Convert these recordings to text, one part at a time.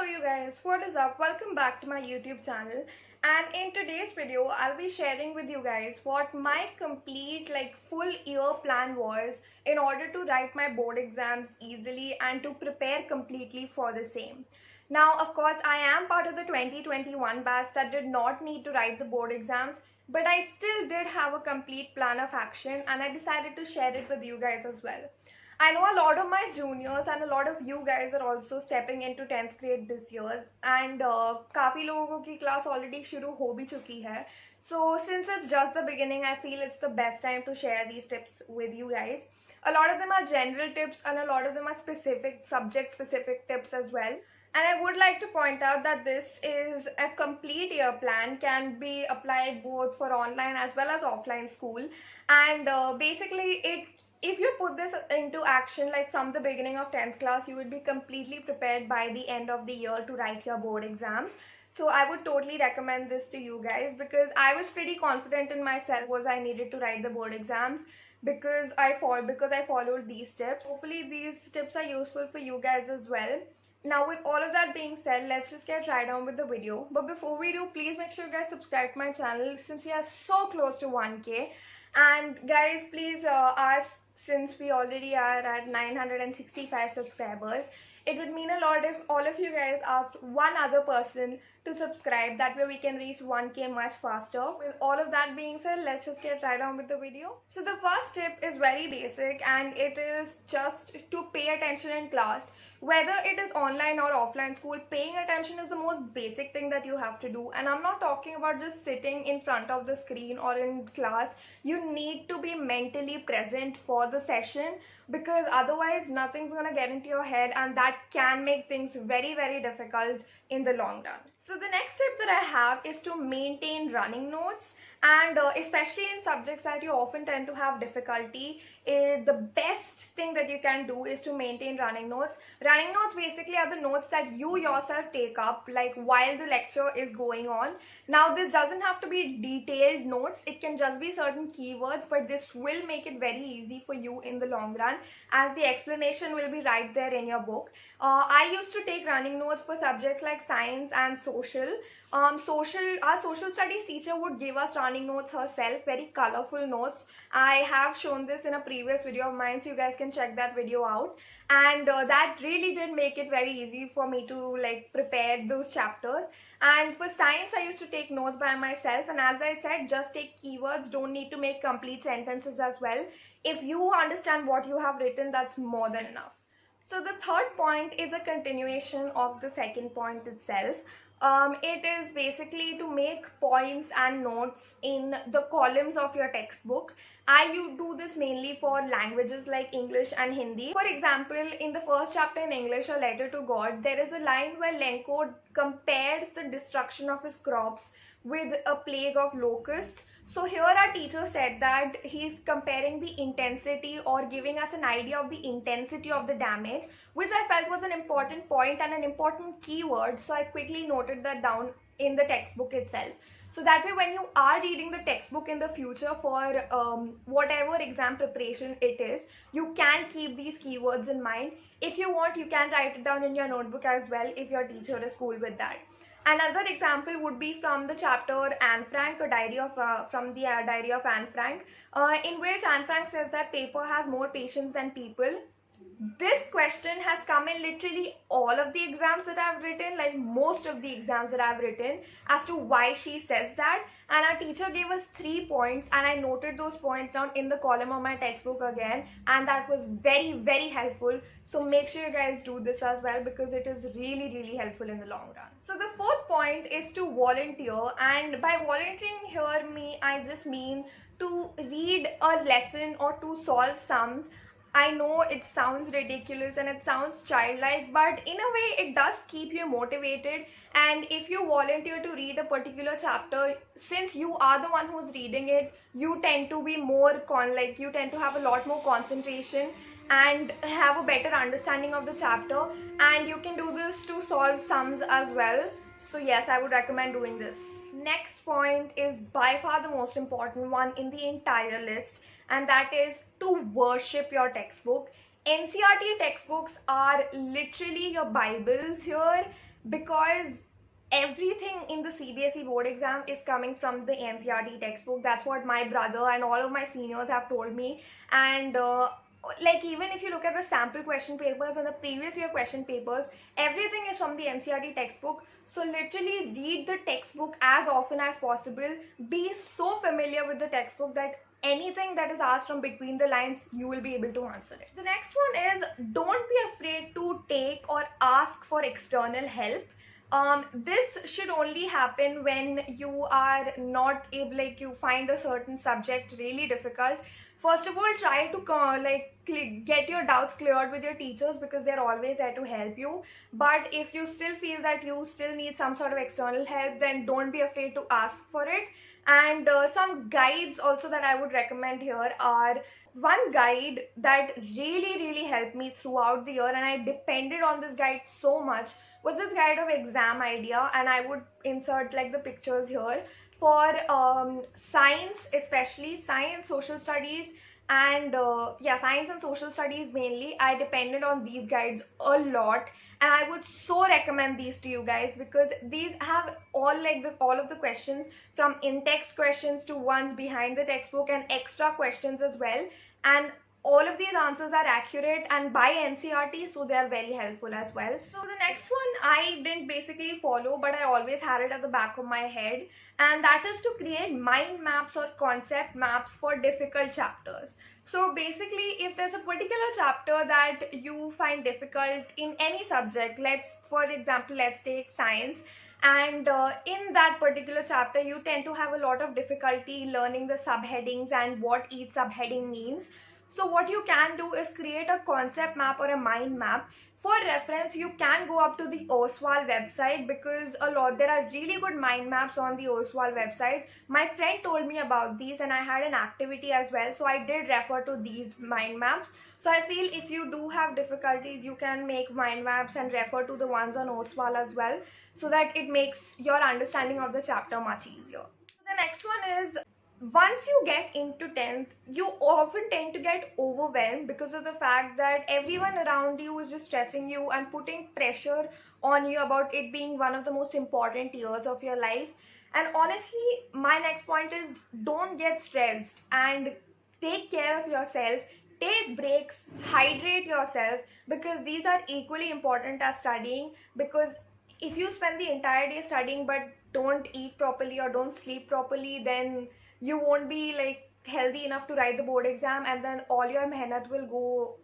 you guys, what is up? Welcome back to my YouTube channel, and in today's video I'll be sharing with you guys what my complete full year plan was in order to write my board exams easily and to prepare completely for the same. Now of course I am part of the 2021 batch that did not need to write the board exams, but I still did have a complete plan of action and I decided to share it with you guys as well. I know a lot of my juniors and a lot of you guys are also stepping into 10th grade this year, and काफ़ी लोगों की class already शुरू हो भी चुकी है. So since it's just the beginning, I feel it's the best time to share these tips with you guys. A lot of them are general tips and a lot of them are specific subject specific tips as well. And I would like to point out that this is a complete year plan, can be applied both for online as well as offline school. And basically if you put this into action from the beginning of 10th class, you would be completely prepared by the end of the year to write your board exams. So I would totally recommend this to you guys because I was pretty confident in myself was I needed to write the board exams because I followed these tips. Hopefully these tips are useful for you guys as well. Now with all of that being said, let's just get right on with the video. But before we do, please make sure you guys subscribe to my channel since we are so close to 1K. And guys, please ask, since we already are at 965 subscribers, it would mean a lot if all of you guys asked one other person to subscribe. That way we can reach 1K much faster. With all of that being said, let's just get right on with the video. So the first tip is very basic and it is just to pay attention in class. Whether it is online or offline school, paying attention is the most basic thing that you have to do. And I'm not talking about just sitting in front of the screen or in class. You need to be mentally present for the session because otherwise nothing's gonna get into your head and that can make things very, very difficult in the long run. So the next tip that I have is to maintain running notes, and especially in subjects that you often tend to have difficulty, the best thing that you can do is to maintain running notes. Running notes basically are the notes that you yourself take up while the lecture is going on. Now this doesn't have to be detailed notes, it can just be certain keywords, but this will make it very easy for you in the long run as the explanation will be right there in your book. I used to take running notes for subjects like science and social. Our social studies teacher would give us running notes herself, very colorful notes. I have shown this in a previous video of mine, so you guys can check that video out. And that really did make it very easy for me to prepare those chapters. And for science, I used to take notes by myself, and as I said, just take keywords, don't need to make complete sentences as well. If you understand what you have written, that's more than enough. So the third point is a continuation of the second point itself. It is basically to make points and notes in the columns of your textbook. I do this mainly for languages like English and Hindi. For example, in the first chapter in English, A Letter to God, there is a line where Lenko compares the destruction of his crops with a plague of locusts. So here our teacher said that he's comparing the intensity or giving us an idea of the intensity of the damage, which I felt was an important point and an important keyword. So I quickly noted that down in the textbook itself. So that way when you are reading the textbook in the future for whatever exam preparation it is, you can keep these keywords in mind. If you want, you can write it down in your notebook as well if your teacher is cool with that. Another example would be from the chapter Anne Frank, a diary of from the diary of Anne Frank, in which Anne Frank says that paper has more patience than people. This question has come in literally all of the exams that I've written, most of the exams that I've written, as to why she says that. And our teacher gave us 3 points and I noted those points down in the column of my textbook again, and that was very, very helpful. So make sure you guys do this as well because it is really, really helpful in the long run. So the fourth point is to volunteer, and by volunteering here I just mean to read a lesson or to solve sums. I know it sounds ridiculous and it sounds childlike, but in a way it does keep you motivated. And if you volunteer to read a particular chapter, since you are the one who's reading it, you tend to be more you tend to have a lot more concentration and have a better understanding of the chapter, and you can do this to solve sums as well. So yes, I would recommend doing this. Next point is by far the most important one in the entire list, and that is to worship your textbook. NCERT textbooks are literally your Bibles here. because everything in the CBSE board exam is coming from the NCERT textbook. That's what my brother and all of my seniors have told me. And like, even if you look at the sample question papers and the previous year question papers, everything is from the NCERT textbook. So literally read the textbook as often as possible. Be so familiar with the textbook that anything that is asked from between the lines, you will be able to answer it. The next one is, don't be afraid to take or ask for external help. This should only happen when you are not able, like, you find a certain subject really difficult. First of all, try to get your doubts cleared with your teachers, because they're always there to help you. But if you still feel that you still need some sort of external help, then don't be afraid to ask for it. And some guides also that I would recommend here are, one guide that really helped me throughout the year, and I depended on this guide so much, was this guide of Exam Idea. And I would insert like the pictures here. For science, especially science, social studies, and science and social studies mainly, I depended on these guides a lot, and I would so recommend these to you guys, because these have all of the questions, from in-text questions to ones behind the textbook and extra questions as well. And all of these answers are accurate and by NCERT, so they are very helpful as well. So the next one I didn't basically follow, but I always had it at the back of my head, and that is to create mind maps or concept maps for difficult chapters. So basically, if there's a particular chapter that you find difficult in any subject, for example, let's take science, and in that particular chapter you tend to have a lot of difficulty learning the subheadings and what each subheading means. So what you can do is create a concept map or a mind map. For reference, you can go up to the OSWAL website, because there are really good mind maps on the OSWAL website. My friend told me about these and I had an activity as well, so I did refer to these mind maps. So I feel if you do have difficulties, you can make mind maps and refer to the ones on OSWAL as well, so that it makes your understanding of the chapter much easier. The next one is, once you get into 10th, you often tend to get overwhelmed because of the fact that everyone around you is just stressing you and putting pressure on you about it being one of the most important years of your life. And honestly, my next point is, don't get stressed and take care of yourself. Take breaks, hydrate yourself, because these are equally important as studying. Because if you spend the entire day studying but don't eat properly or don't sleep properly, then you won't be healthy enough to write the board exam, and then all your mehnat will go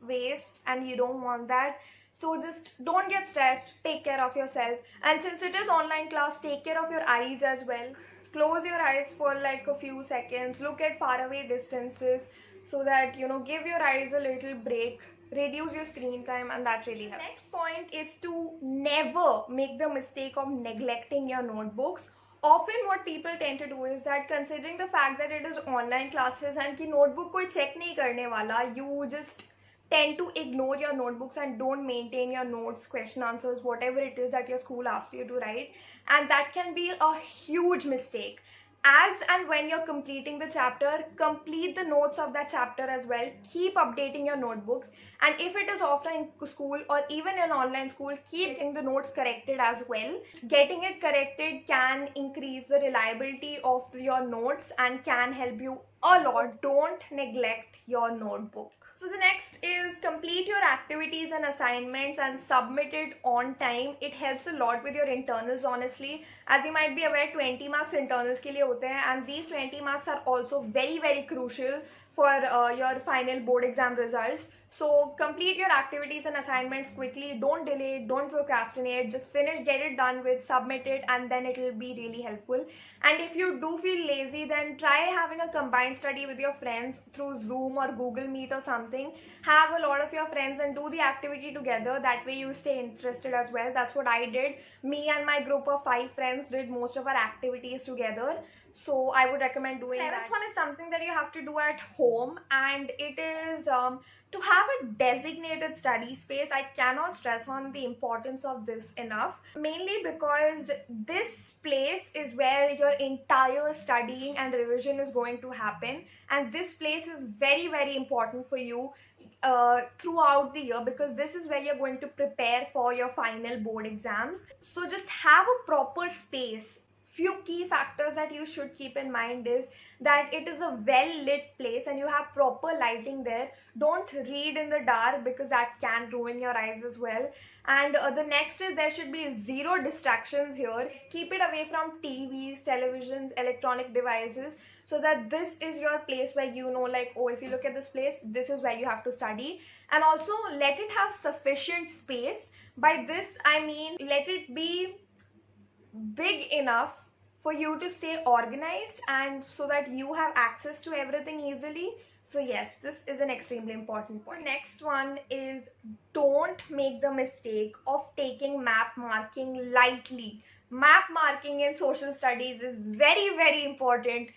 waste, and you don't want that. So just don't get stressed, take care of yourself. And since it is online class, take care of your eyes as well. Close your eyes for a few seconds, look at faraway distances, so that give your eyes a little break, reduce your screen time, and that really helps. Next point is to never make the mistake of neglecting your notebooks. Often what people tend to do is that, considering the fact that it is online classes and ki notebook koi check nahi karne wala, you just tend to ignore your notebooks and don't maintain your notes, question answers, whatever it is that your school asked you to write. And that can be a huge mistake. As and when you're completing the chapter, complete the notes of that chapter as well. Keep updating your notebooks. And if it is offline school or even in online school, keep getting the notes corrected as well. Getting it corrected can increase the reliability of your notes and can help you a lot. Don't neglect your notebook. So the next is, complete your activities and assignments and submit it on time. It helps a lot with your internals, honestly. As you might be aware, 20 marks internals ke liye hote hain, and these 20 marks are also very crucial for your final board exam results. So complete your activities and assignments quickly. Don't delay, don't procrastinate. Just finish, get it done with, submit it, and then it will be really helpful. And if you do feel lazy, then try having a combined study with your friends through Zoom or Google Meet or something. Have a lot of your friends and do the activity together. That way you stay interested as well. That's what I did. Me and my group of 5 friends did most of our activities together. So I would recommend doing that. Seventh one is something that you have to do at home, and it is to have a designated study space. I cannot stress on the importance of this enough, mainly because this place is where your entire studying and revision is going to happen, and this place is very important for you. throughout the year, because this is where you're going to prepare for your final board exams. So just have a proper space. Few key factors that you should keep in mind is that it is a well lit place and you have proper lighting there. Don't read in the dark because that can ruin your eyes as well. And the next is there should be zero distractions here. Keep it away from TVs, televisions, electronic devices, so that this is your place where you know, like, oh, if you look at this place, this is where you have to study. And also let it have sufficient space. By this I mean let it be big enough for you to stay organized and so that you have access to everything easily. So yes, this is an extremely important point. Next one is, don't make the mistake of taking map marking lightly. Map marking in social studies is very, very important.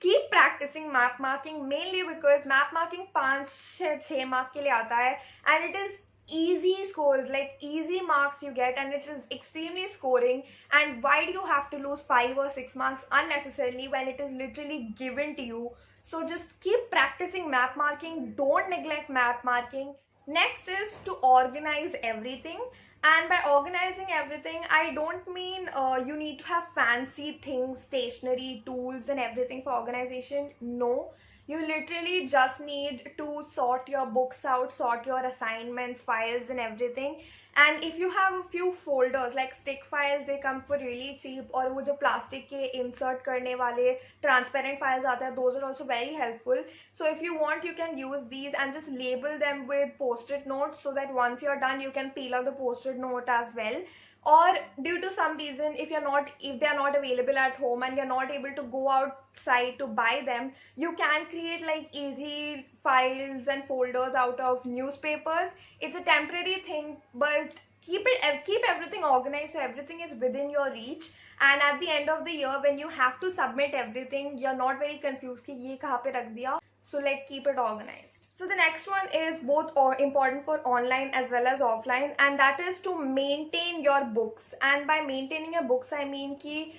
Keep practicing map marking, mainly because map marking 5-6 mark के लिए आता है, and it is easy scores, like easy marks you get, and it is extremely scoring. And why do you have to lose 5 or 6 marks unnecessarily when it is literally given to you? So just keep practicing map marking, don't neglect map marking. Next is to organize everything. And by organizing everything, I don't mean you need to have fancy things, stationery, tools and everything for organization. No, you literally just need to sort your books out, sort your assignments, files and everything. And if you have a few folders, like stick files, they come for really cheap. और वो जो plastic के insert करने वाले transparent files आते हैं, those are also very helpful. So if you want, you can use these and just label them with post-it notes, so that once you're done, you can peel out the post-it note as well. Or due to some reason, if they are not available at home and you're not able to go outside to buy them, you can create like easy files and folders out of newspapers. It's a temporary thing, but keep everything organized so everything is within your reach. And at the end of the year, when you have to submit everything, you're not very confused कि ये कहाँ पे रख दिया. So like keep it organized. So the next one is both important for online as well as offline, and that is to maintain your books. And by maintaining your books, I mean कि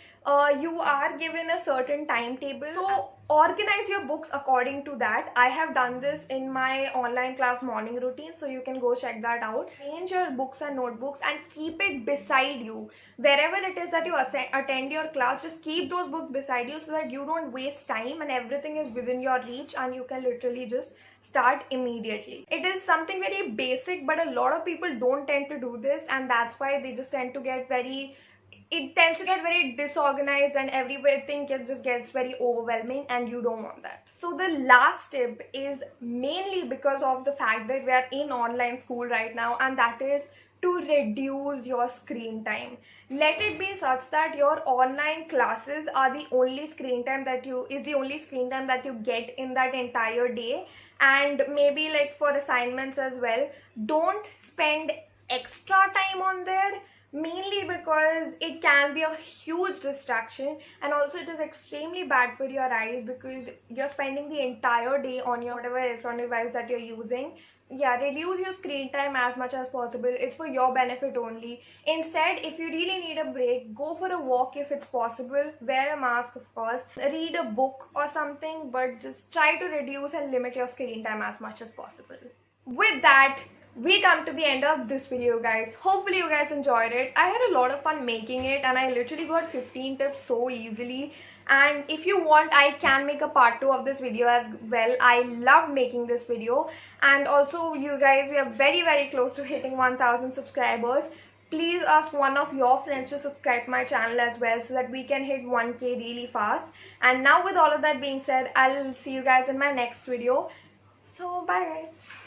you are given a certain timetable. So organize your books according to that. I have done this in my online class morning routine, so you can go check that out. Arrange your books and notebooks and keep it beside you. Wherever it is that you attend your class, just keep those books beside you so that you don't waste time and everything is within your reach and you can literally just start immediately. It is something very basic, but a lot of people don't tend to do this, and that's why they just tend to get it tends to get very disorganized and everything just gets very overwhelming, and you don't want that. So the last tip is mainly because of the fact that we are in online school right now, and that is to reduce your screen time. Let it be such that your online classes are the only screen time that you get in that entire day. And maybe like for assignments as well, don't spend extra time on there, mainly because it can be a huge distraction, and also it is extremely bad for your eyes because you're spending the entire day on your whatever electronic device that you're using. Yeah, reduce your screen time as much as possible. It's for your benefit only. Instead, if you really need a break, go for a walk if it's possible. Wear a mask, of course. Read a book or something, but just try to reduce and limit your screen time as much as possible. With that, we come to the end of this video, guys. Hopefully you guys enjoyed it. I had a lot of fun making it, and I literally got 15 tips so easily. And if you want, I can make a part 2 of this video as well. I love making this video. And also, you guys, we are very, very close to hitting 1000 subscribers. Please ask one of your friends to subscribe to my channel as well, so that we can hit 1K really fast. And now with all of that being said, I'll see you guys in my next video. So bye guys.